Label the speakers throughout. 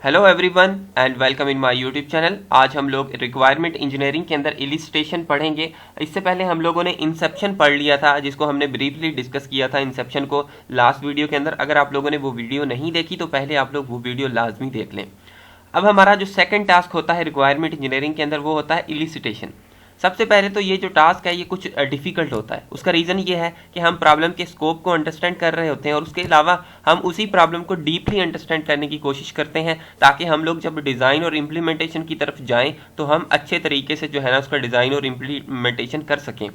Speaker 1: Hello everyone and welcome in my YouTube channel. आज हम लोग रिक्वायरमेंट इंजीनियरिंग के अंदर इलिस्ट्रेशन पढ़ेंगे। इससे पहले हम लोगों ने इंसेप्शन पढ़ लिया था, जिसको हमने ब्रीफली डिस्कस किया था इंसेप्शन को लास्ट वीडियो के अंदर। अगर आप लोगों ने वो वीडियो नहीं देखी तो पहले आप लोग वो वीडियो लाजमी देख लें। अब हमारा जो सेकंड टास्क होता है रिक्वायरमेंट इंजीनियरिंग के अंदर वो होता है इलिसिटेशन। सबसे पहले तो ये जो टास्क है ये कुछ डिफिकल्ट होता है। उसका रीज़न ये है कि हम प्रॉब्लम के स्कोप को अंडरस्टैंड कर रहे होते हैं और उसके अलावा हम उसी प्रॉब्लम को डीपली अंडरस्टैंड करने की कोशिश करते हैं, ताकि हम लोग जब डिज़ाइन और इम्प्लीमेंटेशन की तरफ जाएं तो हम अच्छे तरीके से जो है ना उसका डिज़ाइन और इम्प्लीमेंटेशन कर सकें।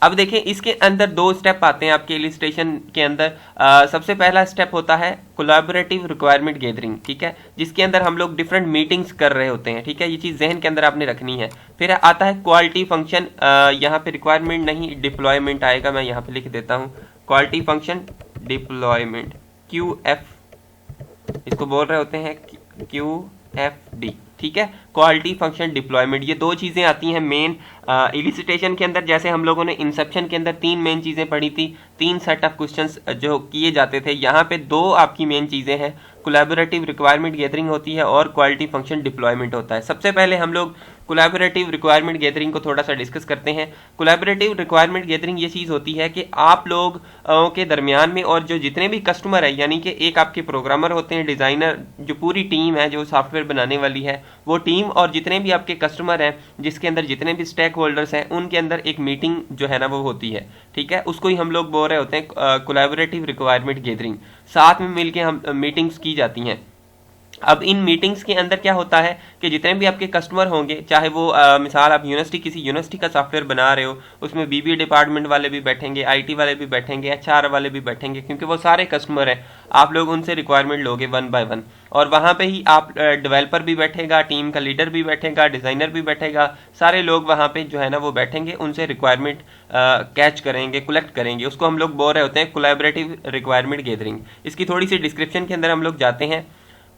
Speaker 1: अब देखें, इसके अंदर दो स्टेप आते हैं आपके इलिस्ट्रेशन के अंदर। सबसे पहला स्टेप होता है कोलैबोरेटिव रिक्वायरमेंट गैदरिंग, ठीक है, जिसके अंदर हम लोग डिफरेंट मीटिंग्स कर रहे होते हैं, ठीक है। ये चीज़ जहन के अंदर आपने रखनी है। फिर आता है क्वालिटी फंक्शन। यहाँ पे रिक्वायरमेंट नहीं डिप्लॉयमेंट आएगा, मैं यहाँ पे लिख देता हूँ क्वालिटी फंक्शन डिप्लॉयमेंट, QF इसको बोल रहे होते हैं, QFD, ठीक है, क्वालिटी फंक्शन डिप्लॉयमेंट। ये दो चीज़ें आती हैं मेन इलिसिटेशन के अंदर। जैसे हम लोगों ने इंसेप्शन के अंदर तीन मेन चीज़ें पढ़ी थी, तीन सेट ऑफ क्वेश्चंस जो किए जाते थे, यहाँ पे दो आपकी मेन चीज़ें हैं, कोलैबोरेटिव रिक्वायरमेंट गैदरिंग होती है और क्वालिटी फंक्शन डिप्लॉयमेंट होता है। सबसे पहले हम लोग कोलैबोरेटिव रिक्वायरमेंट गैदरिंग को थोड़ा सा डिस्कस करते हैं। कोलैबोरेटिव रिक्वायरमेंट गैदरिंग ये चीज़ होती है कि आप लोग के दरमियान में और जो जितने भी कस्टमर है, यानी कि एक आपके प्रोग्रामर होते हैं, डिज़ाइनर, जो पूरी टीम है जो सॉफ्टवेयर बनाने वाली है वो टीम, और जितने भी आपके कस्टमर हैं जिसके अंदर जितने भी स्टेक होल्डर्स हैं, उनके अंदर एक मीटिंग जो है ना वो होती है, ठीक है। उसको ही हम लोग बोल रहे होते हैं कोलैबोरेटिव रिक्वायरमेंट गैदरिंग। साथ में मिलके हम मीटिंग्स की जाती हैं। अब इन मीटिंग्स के अंदर क्या होता है कि जितने भी आपके कस्टमर होंगे, चाहे वो मिसाल आप किसी यूनिवर्सिटी का सॉफ्टवेयर बना रहे हो, उसमें BBA डिपार्टमेंट वाले भी बैठेंगे, IT वाले भी बैठेंगे, HR वाले भी बैठेंगे, क्योंकि वो सारे कस्टमर हैं। आप लोग उनसे रिक्वायरमेंट लोगे 1 बाय 1, और वहाँ पे ही आप डेवलपर भी बैठेगा, टीम का लीडर भी बैठेगा, डिज़ाइनर भी बैठेगा, सारे लोग वहाँ पे जो है ना वो बैठेंगे, उनसे रिक्वायरमेंट कैच करेंगे, कलेक्ट करेंगे। उसको हम लोग बोल रहे होते हैं कोलैबोरेटिव रिक्वायरमेंट गैदरिंग। इसकी थोड़ी सी डिस्क्रिप्शन के अंदर हम लोग जाते हैं।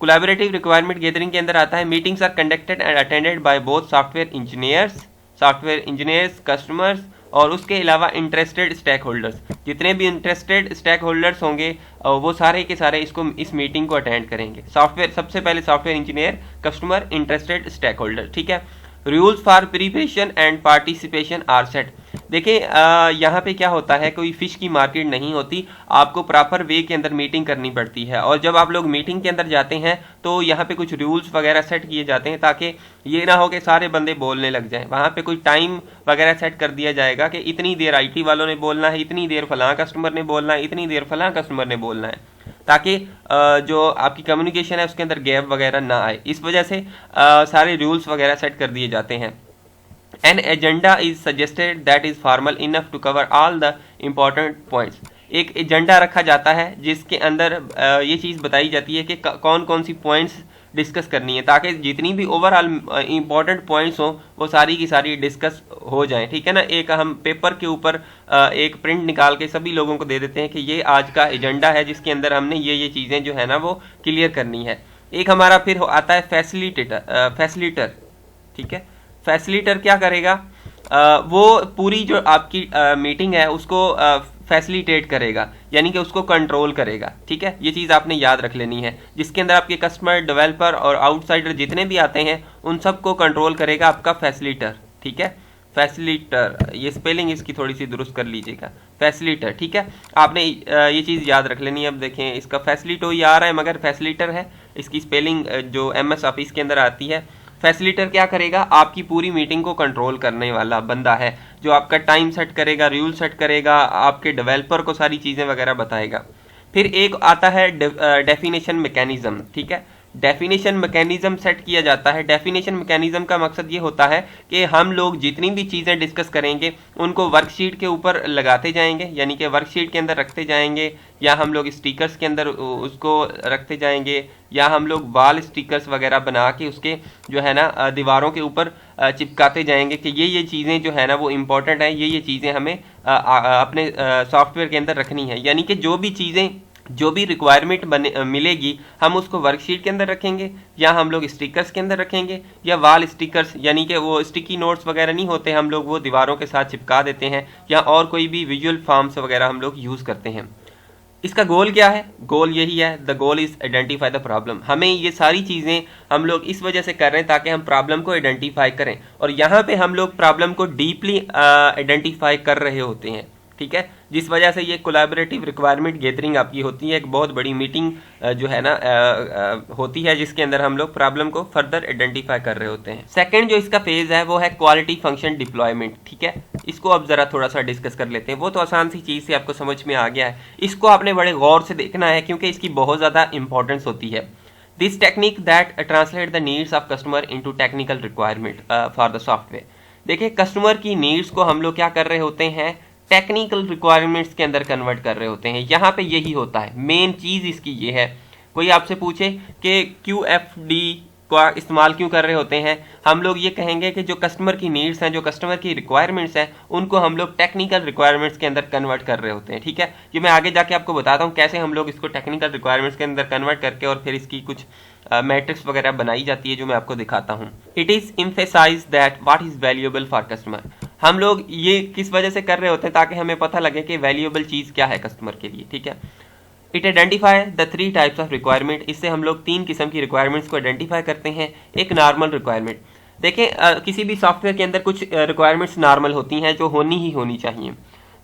Speaker 1: कोलैबोरेटिव रिक्वायरमेंट गैदरिंग के अंदर आता है meetings are conducted and attended by both software engineers, customers, और उसके अलावा इंटरेस्टेड स्टेक होल्डर्स। जितने भी इंटरेस्टेड स्टेक होल्डर्स होंगे वो सारे के सारे इस मीटिंग को अटेंड करेंगे। सबसे पहले software engineer, customer, interested stakeholder, ठीक है। Rules for preparation and participation are set. देखिए यहाँ पे क्या होता है, कोई फिश की मार्केट नहीं होती, आपको प्रॉपर वे के अंदर मीटिंग करनी पड़ती है। और जब आप लोग मीटिंग के अंदर जाते हैं तो यहाँ पे कुछ रूल्स वगैरह सेट किए जाते हैं, ताकि ये ना हो कि सारे बंदे बोलने लग जाएं। वहाँ पे कोई टाइम वगैरह सेट कर दिया जाएगा कि इतनी देर IT वालों ने बोलना है, इतनी देर फलां कस्टमर ने बोलना है, इतनी देर फलां कस्टमर ने बोलना है, ताकि जो आपकी कम्युनिकेशन है उसके अंदर गैप वगैरह ना आए। इस वजह से सारे रूल्स वगैरह सेट कर दिए जाते हैं। An agenda is suggested that is formal enough to cover all the important points. एक एजेंडा रखा जाता है जिसके अंदर ये चीज़ बताई जाती है कि कौन कौन सी पॉइंट्स डिस्कस करनी है, ताकि जितनी भी ओवरऑल इंपॉर्टेंट पॉइंट्स हों वो सारी की सारी डिस्कस हो जाएं, ठीक है ना। एक हम पेपर के ऊपर एक प्रिंट निकाल के सभी लोगों को दे देते हैं कि ये आज का एजेंडा है, जिसके अंदर हमने ये चीज़ें जो है ना वो क्लियर करनी है। एक हमारा फिर आता है फैसिलिटर, ठीक है। फैसिलिटर क्या करेगा, वो पूरी जो आपकी मीटिंग है उसको फैसिलिटेट करेगा, यानी कि उसको कंट्रोल करेगा, ठीक है। ये चीज़ आपने याद रख लेनी है, जिसके अंदर आपके कस्टमर, डेवलपर और आउटसाइडर जितने भी आते हैं उन सबको कंट्रोल करेगा आपका फैसिलिटर, ठीक है। फैसिलिटर, ये स्पेलिंग इसकी थोड़ी सी दुरुस्त कर लीजिएगा, फैसिलिटर, ठीक है। आपने ये चीज़ याद रख लेनी है। अब देखें, इसका फैसिलिटो ये आ रहा है मगर फैसिलिटर है, इसकी स्पेलिंग जो MS ऑफिस के अंदर आती है। फैसिलिटर क्या करेगा, आपकी पूरी मीटिंग को कंट्रोल करने वाला बंदा है, जो आपका टाइम सेट करेगा, रूल सेट करेगा, आपके डेवलपर को सारी चीज़ें वगैरह बताएगा। फिर एक आता है डेफिनेशन मैकेनिज्म, ठीक है। डेफिनेशन मैकेनिज्म सेट किया जाता है। डेफिनेशन मैकेनिज्म का मकसद ये होता है कि हम लोग जितनी भी चीज़ें डिस्कस करेंगे उनको वर्कशीट के ऊपर लगाते जाएंगे, यानी कि वर्कशीट के अंदर रखते जाएंगे, या हम लोग स्टिकर्स के अंदर उसको रखते जाएंगे, या हम लोग वाल स्टिकर्स वगैरह बना के उसके जो है ना दीवारों के ऊपर चिपकाते जाएंगे कि ये चीज़ें जो है ना वो इम्पोर्टेंट हैं, ये चीज़ें हमें अपने सॉफ्टवेयर के अंदर रखनी है। यानी कि जो भी रिक्वायरमेंट मिलेगी हम उसको वर्कशीट के अंदर रखेंगे, या हम लोग स्टिकर्स के अंदर रखेंगे, या वाल स्टिकर्स, यानी कि वो स्टिकी नोट्स वगैरह नहीं होते, हम लोग वो दीवारों के साथ चिपका देते हैं, या और कोई भी विजुअल फॉर्म्स वगैरह हम लोग यूज़ करते हैं। इसका गोल क्या है? गोल यही है, the goal is identify the problem. हमें ये सारी चीज़ें हम लोग इस वजह से कर रहे हैं ताकि हम प्रॉब्लम को आइडेंटिफाई करें, और यहाँ पे हम लोग प्रॉब्लम को डीपली आइडेंटिफाई कर रहे होते हैं, ठीक है। जिस वजह से ये कोलैबोरेटिव रिक्वायरमेंट गैदरिंग आपकी होती है, एक बहुत बड़ी मीटिंग जो है ना होती है, जिसके अंदर हम लोग प्रॉब्लम को फर्दर आइडेंटिफाई कर रहे होते हैं। सेकंड जो इसका फेज है वो है क्वालिटी फंक्शन डिप्लॉयमेंट, ठीक है। इसको अब जरा थोड़ा सा डिस्कस कर लेते हैं। वो तो आसान सी चीज़ से आपको समझ में आ गया है, इसको आपने बड़े गौर से देखना है क्योंकि इसकी बहुत ज़्यादा इंपॉर्टेंस होती है। This technique that translate the needs of customer into technical requirement for the software. देखिए, कस्टमर की नीड्स को हम लोग क्या कर रहे होते हैं, टेक्निकल रिक्वायरमेंट्स के अंदर कन्वर्ट कर रहे होते हैं। यहाँ पे यही होता है, मेन चीज़ इसकी ये है। कोई आपसे पूछे कि QFD का इस्तेमाल क्यों कर रहे होते हैं, हम लोग ये कहेंगे कि जो कस्टमर की नीड्स हैं, जो कस्टमर की रिक्वायरमेंट्स हैं, उनको हम लोग टेक्निकल रिक्वायरमेंट्स के अंदर कन्वर्ट कर रहे होते हैं, ठीक है। ये मैं आगे जाके आपको बताता हूँ कैसे हम लोग इसको टेक्निकल रिक्वायरमेंट्स के अंदर कन्वर्ट करके और फिर इसकी कुछ मैट्रिक्स वगैरह बनाई जाती है, जो मैं आपको दिखाता हूँ। It is emphasise that what is valuable for customer. हम लोग ये किस वजह से कर रहे होते हैं, ताकि हमें पता लगे कि वैल्यूएबल चीज़ क्या है कस्टमर के लिए, ठीक है। It identify the 3 types of requirement. इससे हम लोग 3 किस्म की रिक्वायरमेंट्स को आइडेंटिफाई करते हैं। एक नॉर्मल रिक्वायरमेंट, देखें किसी भी सॉफ्टवेयर के अंदर कुछ रिक्वायरमेंट्स नॉर्मल होती हैं जो होनी ही होनी चाहिए।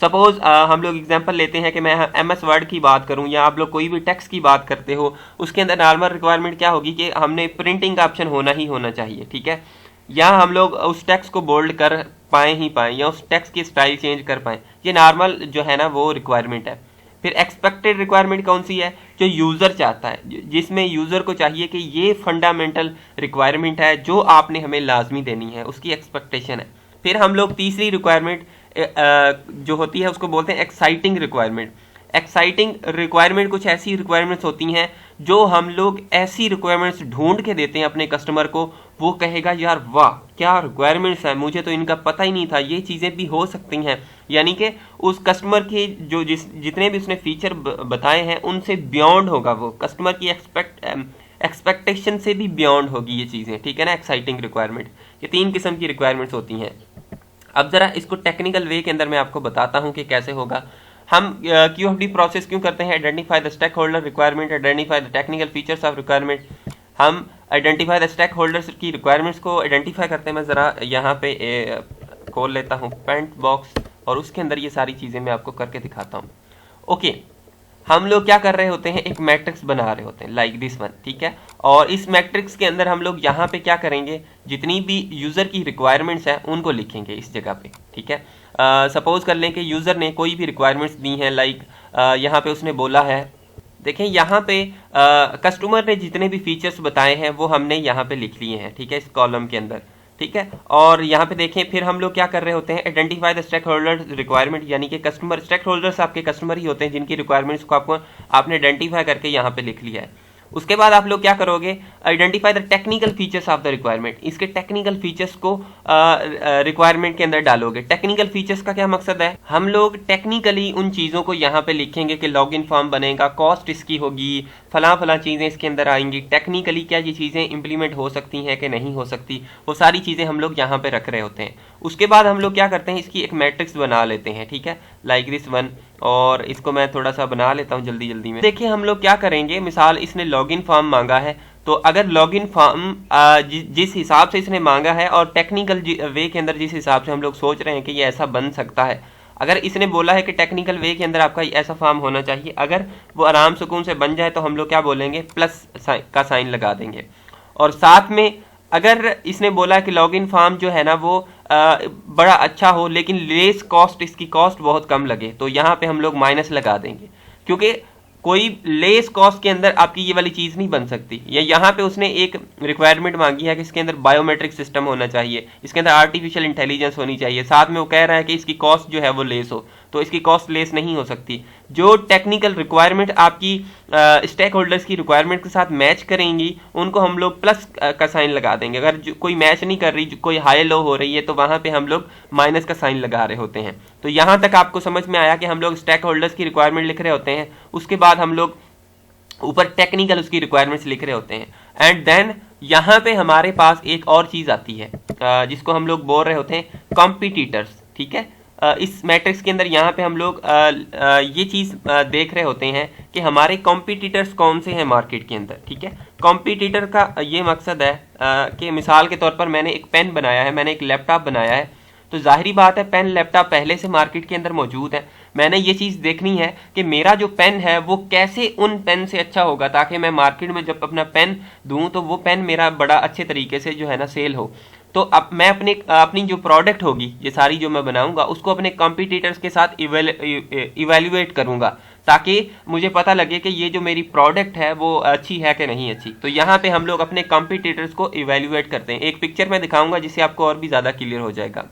Speaker 1: सपोज हम लोग एग्जांपल लेते हैं कि मैं MS वर्ड की बात करूं या आप लोग कोई भी टेक्स्ट की बात करते हो, उसके अंदर नॉर्मल रिक्वायरमेंट क्या होगी कि हमने प्रिंटिंग का ऑप्शन होना ही होना चाहिए, ठीक है। या हम लोग उस टेक्स्ट को बोल्ड कर पाएँ ही पाएँ या उस टेक्स्ट की स्टाइल चेंज कर पाएँ, ये नॉर्मल जो है ना वो रिक्वायरमेंट है। फिर एक्सपेक्टेड रिक्वायरमेंट कौन सी है, जो यूज़र चाहता है, जिसमें यूज़र को चाहिए कि ये फंडामेंटल रिक्वायरमेंट है जो आपने हमें लाजमी देनी है, उसकी एक्सपेक्टेशन है। फिर हम लोग तीसरी रिक्वायरमेंट जो होती है उसको बोलते हैं एक्साइटिंग रिक्वायरमेंट। एक्साइटिंग रिक्वायरमेंट कुछ ऐसी रिक्वायरमेंट्स होती हैं जो हम लोग ऐसी रिक्वायरमेंट्स ढूंढ के देते हैं अपने कस्टमर को, वो कहेगा यार वाह क्या रिक्वायरमेंट्स हैं, मुझे तो इनका पता ही नहीं था, ये चीज़ें भी हो सकती हैं। यानी कि उस कस्टमर के जो जितने भी उसने फीचर बताए हैं उनसे बियॉन्ड होगा, वो कस्टमर की एक्सपेक्टेशन से भी बियॉन्ड होगी ये चीज़ें, ठीक है ना। एक्साइटिंग रिक्वायरमेंट, ये 3 किस्म की रिक्वायरमेंट्स होती हैं। अब ज़रा इसको टेक्निकल वे के अंदर मैं आपको बताता हूँ कि कैसे होगा। हम QFD प्रोसेस क्यों करते हैं, identify the stakeholder requirement, identify the technical features of requirement. हम आइडेंटिफाई द स्टेक होल्डर्स की रिक्वायरमेंट्स को आइडेंटिफाई करते हैं। मैं ज़रा यहाँ पे खोल लेता हूँ पेंट बॉक्स और उसके अंदर ये सारी चीज़ें मैं आपको करके दिखाता हूँ। ओके, हम लोग क्या कर रहे होते हैं, एक मैट्रिक्स बना रहे होते हैं लाइक दिस वन, ठीक है। और इस मैट्रिक्स के अंदर हम लोग यहाँ पे क्या करेंगे, जितनी भी यूज़र की रिक्वायरमेंट्स हैं उनको लिखेंगे इस जगह पे, ठीक है। सपोज कर लें कि यूज़र ने कोई भी रिक्वायरमेंट्स दी हैं, लाइक यहाँ पे उसने बोला है, देखें यहाँ पे कस्टमर ने जितने भी फीचर्स बताए हैं वो हमने यहाँ पे लिख लिए हैं, ठीक है, इस कॉलम के अंदर, ठीक है। और यहाँ पे देखें फिर हम लोग क्या कर रहे होते हैं, identify the stakeholder requirement, यानी कि कस्टमर, स्टेक होल्डर्स आपके कस्टमर ही होते हैं जिनकी रिक्वायरमेंट्स को आपने आइडेंटिफाई करके यहाँ पे लिख लिया है। उसके बाद आप लोग क्या करोगे, identify the technical features of the requirement, इसके टेक्निकल फीचर्स को रिक्वायरमेंट के अंदर डालोगे। टेक्निकल फीचर्स का क्या मकसद है, हम लोग टेक्निकली उन चीज़ों को यहाँ पे लिखेंगे कि लॉगिन फॉर्म बनेगा, कॉस्ट इसकी होगी, फला फला चीज़ें इसके अंदर आएंगी, टेक्निकली क्या ये चीज़ें इंप्लीमेंट हो सकती हैं कि नहीं हो सकती, वो सारी चीज़ें हम लोग यहाँ पे रख रहे होते हैं। उसके बाद हम लोग क्या करते हैं, इसकी एक मैट्रिक्स बना लेते हैं, ठीक है, लाइक दिस वन। और इसको मैं थोड़ा सा बना लेता हूँ जल्दी जल्दी में। देखिए हम लोग क्या करेंगे, मिसाल इसने लॉगिन फॉर्म मांगा है, तो अगर लॉगिन फॉर्म जिस हिसाब से इसने मांगा है और टेक्निकल वे के अंदर जिस हिसाब से हम लोग सोच रहे हैं कि ये ऐसा बन सकता है, अगर इसने बोला है कि टेक्निकल वे के अंदर आपका ऐसा फॉर्म होना चाहिए, अगर वो आराम सुकून से बन जाए तो हम लोग क्या बोलेंगे, प्लस का साइन लगा देंगे। और साथ में अगर इसने बोला कि लॉगिन फॉर्म जो है ना वो बड़ा अच्छा हो लेकिन लेस कॉस्ट, इसकी कॉस्ट बहुत कम लगे, तो यहाँ पे हम लोग माइनस लगा देंगे, क्योंकि कोई लेस कॉस्ट के अंदर आपकी ये वाली चीज़ नहीं बन सकती। या यहाँ पे उसने एक रिक्वायरमेंट मांगी है कि इसके अंदर बायोमेट्रिक सिस्टम होना चाहिए, इसके अंदर आर्टिफिशियल इंटेलिजेंस होनी चाहिए, साथ में वो कह रहा है कि इसकी कॉस्ट जो है वो लेस हो, तो इसकी कॉस्ट लेस नहीं हो सकती। जो टेक्निकल रिक्वायरमेंट आपकी स्टेक होल्डर्स की रिक्वायरमेंट के साथ मैच करेंगी उनको हम लोग प्लस का साइन लगा देंगे। अगर कोई मैच नहीं कर रही, कोई हाई लो हो रही है, तो वहाँ पे हम लोग माइनस का साइन लगा रहे होते हैं। तो यहाँ तक आपको समझ में आया कि हम लोग स्टेक होल्डर्स की रिक्वायरमेंट लिख रहे होते हैं, उसके बाद हम लोग ऊपर टेक्निकल उसकी रिक्वायरमेंट्स लिख रहे होते हैं, एंड देन यहाँ पे हमारे पास एक और चीज़ आती है जिसको हम लोग बोल रहे होते हैं कॉम्पिटिटर्स, ठीक है। इस मैट्रिक्स के अंदर यहाँ पे हम लोग ये चीज़ देख रहे होते हैं कि हमारे कॉम्पिटिटर्स कौन से हैं मार्केट के अंदर। ठीक है, कॉम्पिटिटर का ये मकसद है कि मिसाल के तौर पर मैंने एक पेन बनाया है, मैंने एक लैपटॉप बनाया है, तो जाहिर बात है पेन लैपटॉप पहले से मार्केट के अंदर मौजूद है। मैंने ये चीज़ देखनी है कि मेरा जो पेन है वो कैसे उन पेन से अच्छा होगा, ताकि मैं मार्केट में जब अपना पेन दूं तो वो पेन मेरा बड़ा अच्छे तरीके से जो है ना सेल हो। तो अब मैं अपनी जो प्रोडक्ट होगी, ये सारी जो मैं बनाऊंगा, उसको अपने कॉम्पिटिटर्स के साथ इवेल्युएट करूंगा, ताकि मुझे पता लगे कि ये जो मेरी प्रोडक्ट है वो अच्छी है कि नहीं अच्छी। तो यहाँ पे हम लोग अपने कॉम्पिटिटर्स को इवेल्युएट करते हैं। एक पिक्चर में दिखाऊंगा जिससे आपको और भी ज़्यादा क्लियर हो जाएगा।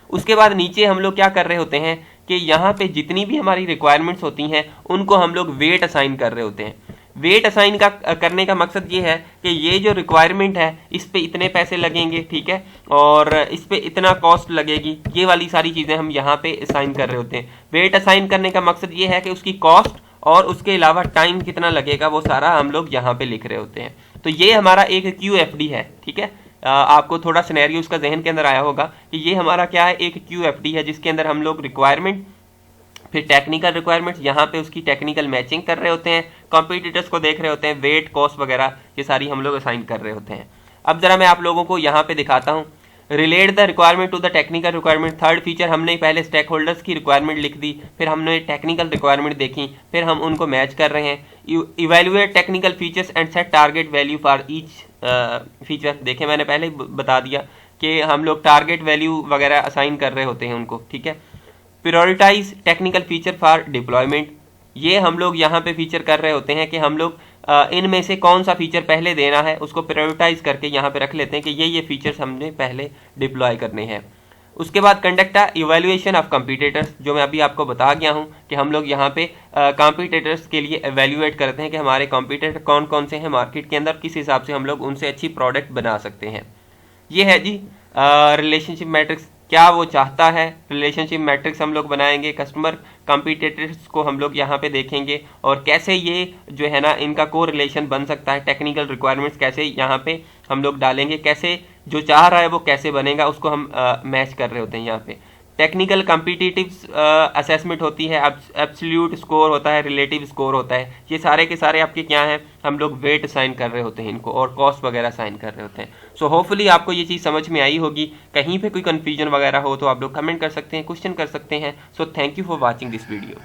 Speaker 1: उसके बाद नीचे हम लोग क्या कर रहे होते हैं कि यहाँ पे जितनी भी हमारी रिक्वायरमेंट्स होती हैं उनको हम लोग वेट असाइन कर रहे होते हैं। वेट असाइन करने का मकसद ये है कि ये जो रिक्वायरमेंट है इस पे इतने पैसे लगेंगे, ठीक है, और इस पे इतना कॉस्ट लगेगी, ये वाली सारी चीज़ें हम यहाँ पे असाइन कर रहे होते हैं। वेट असाइन करने का मकसद ये है कि उसकी कॉस्ट और उसके अलावा टाइम कितना लगेगा वो सारा हम लोग यहाँ पे लिख रहे होते हैं। तो ये हमारा एक QFD है। ठीक है, आपको थोड़ा सिनेरियो उसका जहन के अंदर आया होगा कि ये हमारा क्या है, एक QFD है, जिसके अंदर हम लोग रिक्वायरमेंट, फिर टेक्निकल रिक्वायरमेंट्स, यहाँ पे उसकी टेक्निकल मैचिंग कर रहे होते हैं, कॉम्पिटिटर्स को देख रहे होते हैं, वेट कॉस्ट वगैरह ये सारी हम लोग असाइन कर रहे होते हैं। अब जरा मैं आप लोगों को यहाँ पे दिखाता हूँ, relate the requirement to the technical requirement. Third feature, हमने पहले स्टेक होल्डर्स की रिक्वायरमेंट लिख दी, फिर हमने टेक्निकल रिक्वायरमेंट देखी, फिर हम उनको मैच कर रहे हैं। Evaluate technical features and set target value for each feature. देखें मैंने पहले ही बता दिया कि हम लोग टारगेट वैल्यू वगैरह असाइन कर रहे होते हैं उनको। ठीक है, prioritise technical feature for deployment, ये हम लोग यहाँ पे फीचर कर रहे होते हैं कि हम लोग इनमें से कौन सा फीचर पहले देना है उसको प्रायोरिटाइज करके यहाँ पे रख लेते हैं कि ये फीचर्स हमने पहले डिप्लॉय करने हैं। उसके बाद कंडक्ट इवेल्युएशन ऑफ कंपटीटर्स, जो मैं अभी आपको बता गया हूँ कि हम लोग यहाँ पे कंपटीटर्स के लिए एवेल्युएट करते हैं कि हमारे कंपटीटर कौन कौन से हैं मार्केट के अंदर, किस हिसाब से हम लोग उनसे अच्छी प्रोडक्ट बना सकते हैं। ये है जी रिलेशनशिप मैट्रिक्स, क्या वो चाहता है। रिलेशनशिप मैट्रिक्स हम लोग बनाएंगे, कस्टमर कंपटीटर्स को हम लोग यहाँ पे देखेंगे और कैसे ये जो है ना इनका को रिलेशन बन सकता है। टेक्निकल रिक्वायरमेंट्स कैसे यहाँ पे हम लोग डालेंगे, कैसे जो चाह रहा है वो कैसे बनेगा, उसको हम मैच कर रहे होते हैं। यहाँ पे टेक्निकल कम्पिटिटिव असेसमेंट होती है, एब्सोल्यूट स्कोर होता है, रिलेटिव स्कोर होता है। ये सारे के सारे आपके क्या हैं, हम लोग वेट असाइन कर रहे होते हैं इनको और कॉस्ट वगैरह असाइन कर रहे होते हैं। सो होपफुली आपको ये चीज़ समझ में आई होगी। कहीं पे कोई कन्फ्यूजन वगैरह हो तो आप लोग कमेंट कर सकते हैं, क्वेश्चन कर सकते हैं। So thank you for watching this video.